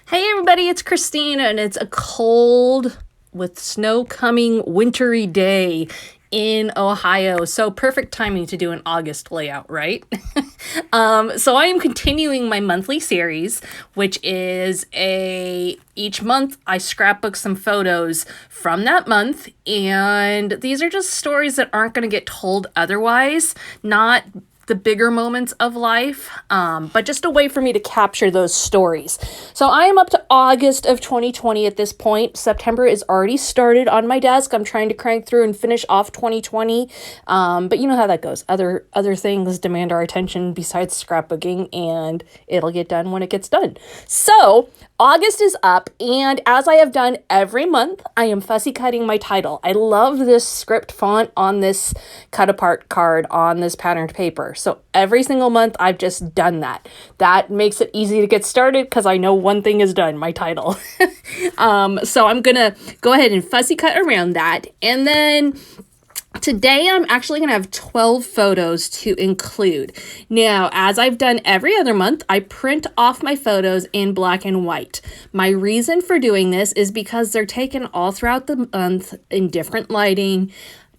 Hey everybody, it's Christina, and it's a cold with snow coming wintry day in Ohio. So perfect timing to do an August layout, right? So I am continuing my monthly series, which is each month I scrapbook some photos from that month, and these are just stories that aren't going to get told otherwise, not the bigger moments of life, but just a way for me to capture those stories. So I am up to August of 2020 at this point. September is already started on my desk. I'm trying to crank through and finish off 2020, but you know how that goes. Other things demand our attention besides scrapbooking, and it'll get done when it gets done. So August is up, and as I have done every month, I am fussy cutting my title. I love this script font on this cut apart card on this patterned paper. So every single month I've just done that. That makes it easy to get started because I know one thing is done, my title. So I'm gonna go ahead and fussy cut around that. And then today, I'm actually going to have 12 photos to include. Now, as I've done every other month, I print off my photos in black and white. My reason for doing this is because they're taken all throughout the month in different lighting,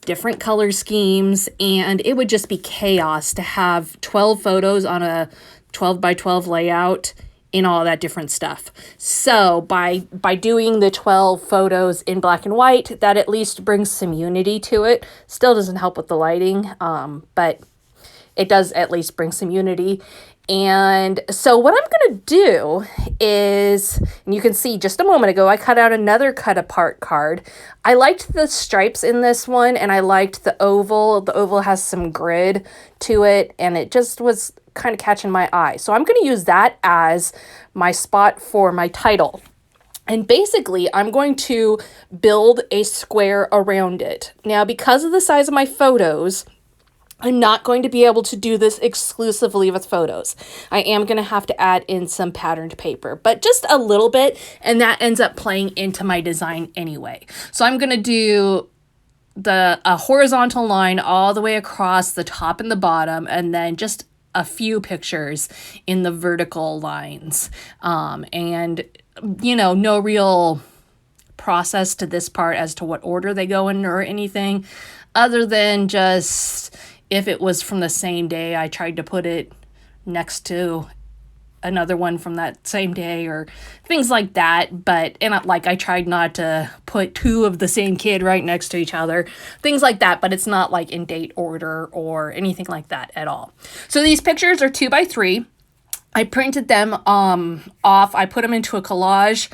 different color schemes, and it would just be chaos to have 12 photos on a 12 by 12 layout in all that different stuff. So by doing the 12 photos in black and white, that at least brings some unity to it. Still doesn't help with the lighting, but it does at least bring some unity. And so what I'm going to do is, and you can see just a moment ago, I cut out another cut apart card. I liked the stripes in this one, and I liked the oval. The oval has some grid to it, and it just was kind of catching my eye. So I'm going to use that as my spot for my title. And basically, I'm going to build a square around it. Now, because of the size of my photos, I'm not going to be able to do this exclusively with photos. I am going to have to add in some patterned paper, but just a little bit, and that ends up playing into my design anyway. So I'm going to do a horizontal line all the way across the top and the bottom, and then just a few pictures in the vertical lines. And, you know, no real process to this part as to what order they go in or anything, other than just if it was from the same day, I tried to put it next to another one from that same day or things like that. But, and I tried not to put two of the same kid right next to each other, things like that, but it's not like in date order or anything like that at all. So these pictures are 2x3. I printed them off. I put them into a collage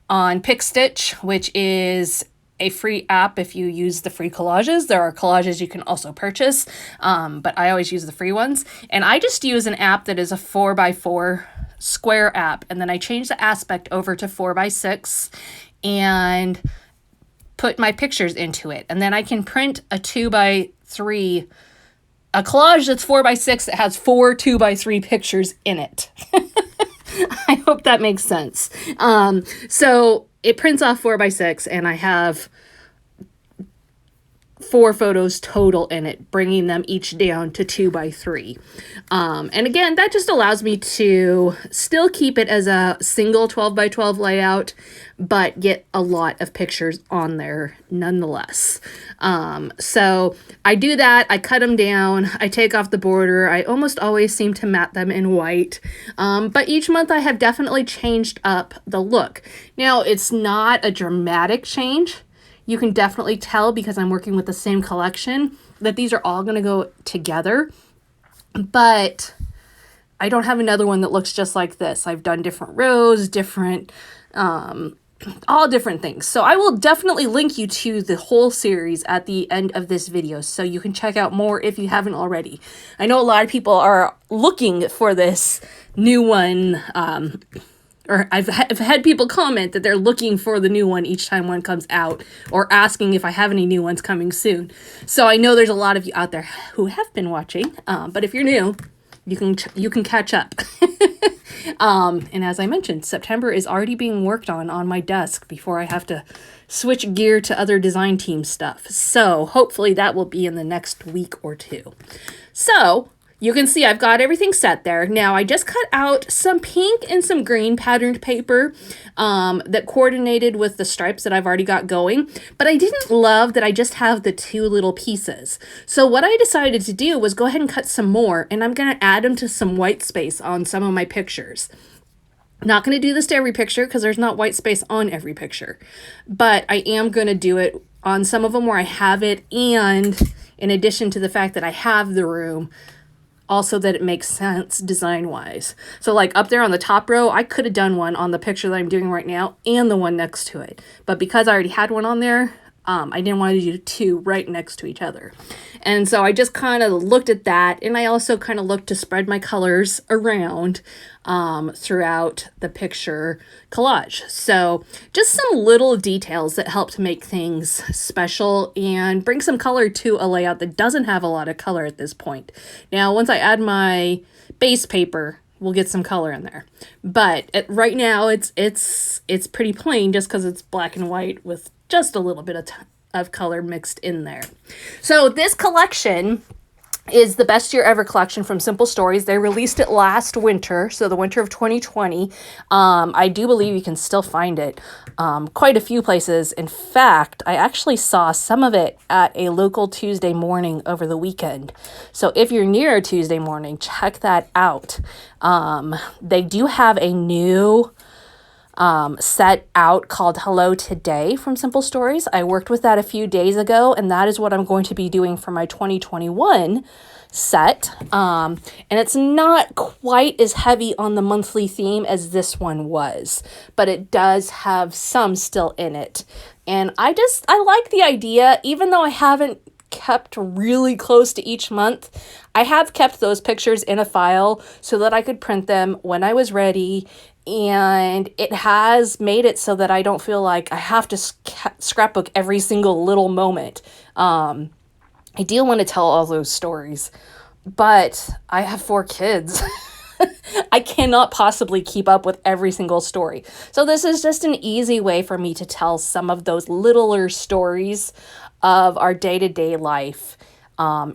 on PicStitch, which is a free app if you use the free collages. There are collages you can also purchase, but I always use the free ones. And I just use an app that is a 4x4 square app, and then I change the aspect over to 4x6 and put my pictures into it. And then I can print a 2x3, a collage that's 4x6 that has 4 2x3 pictures in it. I hope that makes sense. So it prints off 4x6, and I have 4 photos total in it, bringing them each down to 2x3. And again, that just allows me to still keep it as a single 12x12 layout, but get a lot of pictures on there nonetheless. So I do that. I cut them down. I take off the border. I almost always seem to mat them in white. But each month I have definitely changed up the look. Now, it's not a dramatic change. You can definitely tell, because I'm working with the same collection, that these are all going to go together. But I don't have another one that looks just like this. I've done different rows, different, all different things. So I will definitely link you to the whole series at the end of this video, so you can check out more if you haven't already. I know a lot of people are looking for this new one, or I've had people comment that they're looking for the new one each time one comes out, or asking if I have any new ones coming soon. So I know there's a lot of you out there who have been watching, but if you're new, you can catch up. And as I mentioned, September is already being worked on my desk before I have to switch gear to other design team stuff. So hopefully that will be in the next week or two. So You can see I've got everything set there. Now I just cut out some pink and some green patterned paper that coordinated with the stripes that I've already got going, but I didn't love that I just have the two little pieces. So what I decided to do was go ahead and cut some more, and I'm going to add them to some white space on some of my pictures. Not going to do this to every picture because there's not white space on every picture, but I am going to do it on some of them where I have it, and in addition to the fact that I have the room, also that it makes sense design-wise. So like up there on the top row, I could have done one on the picture that I'm doing right now and the one next to it. But because I already had one on there, I didn't want to do two right next to each other. And so I just kind of looked at that, and I also kind of looked to spread my colors around throughout the picture collage. So just some little details that help to make things special and bring some color to a layout that doesn't have a lot of color at this point. Now, once I add my base paper, we'll get some color in there. But right now, it's pretty plain just because it's black and white with just a little bit of color mixed in there. So this collection is the Best Year Ever collection from Simple Stories. They released it last winter, so the winter of 2020. I do believe you can still find it quite a few places. In fact, I actually saw some of it at a local Tuesday morning over the weekend. So if you're near a Tuesday morning, check that out. They do have a new set out called Hello Today from Simple Stories. I worked with that a few days ago, and that is what I'm going to be doing for my 2021 set. And it's not quite as heavy on the monthly theme as this one was, but it does have some still in it. And I like the idea, even though I haven't kept really close to each month, I have kept those pictures in a file so that I could print them when I was ready. And it has made it so that I don't feel like I have to scrapbook every single little moment. I do want to tell all those stories, but I have 4 kids. I cannot possibly keep up with every single story. So this is just an easy way for me to tell some of those littler stories of our day-to-day life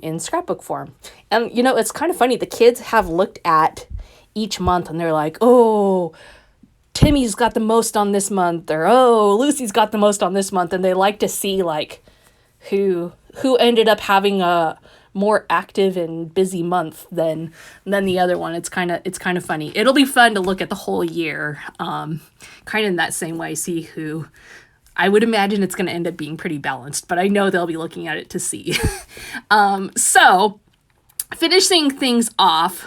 in scrapbook form. And, you know, it's kind of funny. The kids have looked at each month and they're like, oh, Timmy's got the most on this month, or oh, Lucy's got the most on this month. And they like to see like who ended up having a more active and busy month than the other one. It's kind of funny. It'll be fun to look at the whole year, kind of in that same way, see who. I would imagine it's going to end up being pretty balanced, but I know they'll be looking at it to see. So finishing things off,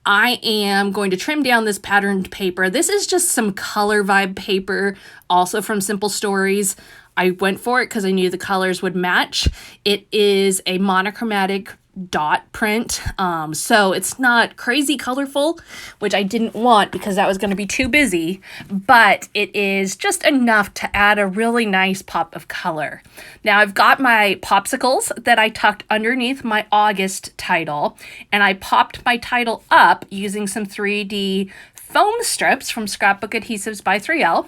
I am going to trim down this patterned paper. This is just some color vibe paper, also from Simple Stories. I went for it because I knew the colors would match. It is a monochromatic dot print, so it's not crazy colorful, which I didn't want because that was going to be too busy, but it is just enough to add a really nice pop of color. Now I've got my popsicles that I tucked underneath my August title, and I popped my title up using some 3D foam strips from Scrapbook Adhesives by 3L.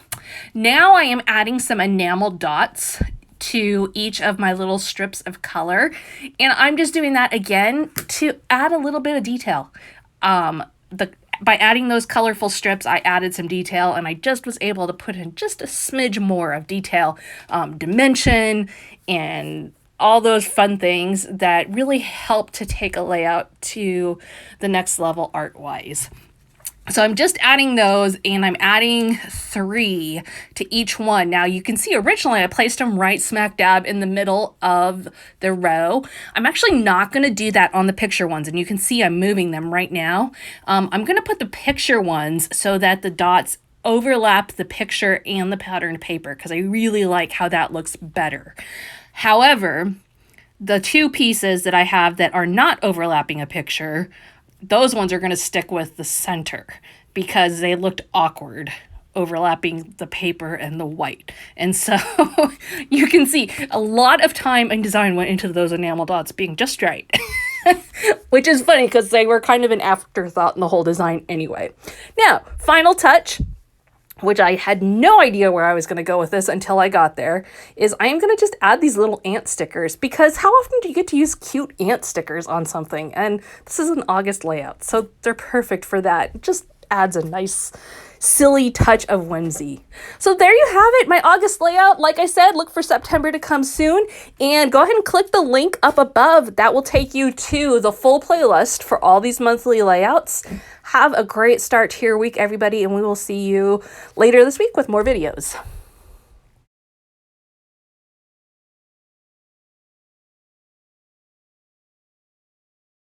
Now I am adding some enamel dots to each of my little strips of color, and I'm just doing that again to add a little bit of detail. By adding those colorful strips, I added some detail, and I just was able to put in just a smidge more of detail, dimension, and all those fun things that really help to take a layout to the next level art-wise. So I'm just adding those, and I'm adding 3 to each one. Now you can see originally I placed them right smack dab in the middle of the row. I'm actually not going to do that on the picture ones, and you can see I'm moving them right now. I'm going to put the picture ones so that the dots overlap the picture and the patterned paper because I really like how that looks better. However, the 2 pieces that I have that are not overlapping a picture, those ones are going to stick with the center because they looked awkward overlapping the paper and the white. And so you can see a lot of time and design went into those enamel dots being just right, which is funny because they were kind of an afterthought in the whole design anyway. Now, final touch. which I had no idea where I was going to go with this until I got there, is I am going to just add these little ant stickers, because how often do you get to use cute ant stickers on something? And this is an August layout, so they're perfect for that. It just adds a nice silly touch of whimsy. So there you have it, my August layout. Like I said, look for September to come soon, and go ahead and click the link up above. That will take you to the full playlist for all these monthly layouts. Have a great start to your week, everybody, and we will see you later this week with more videos.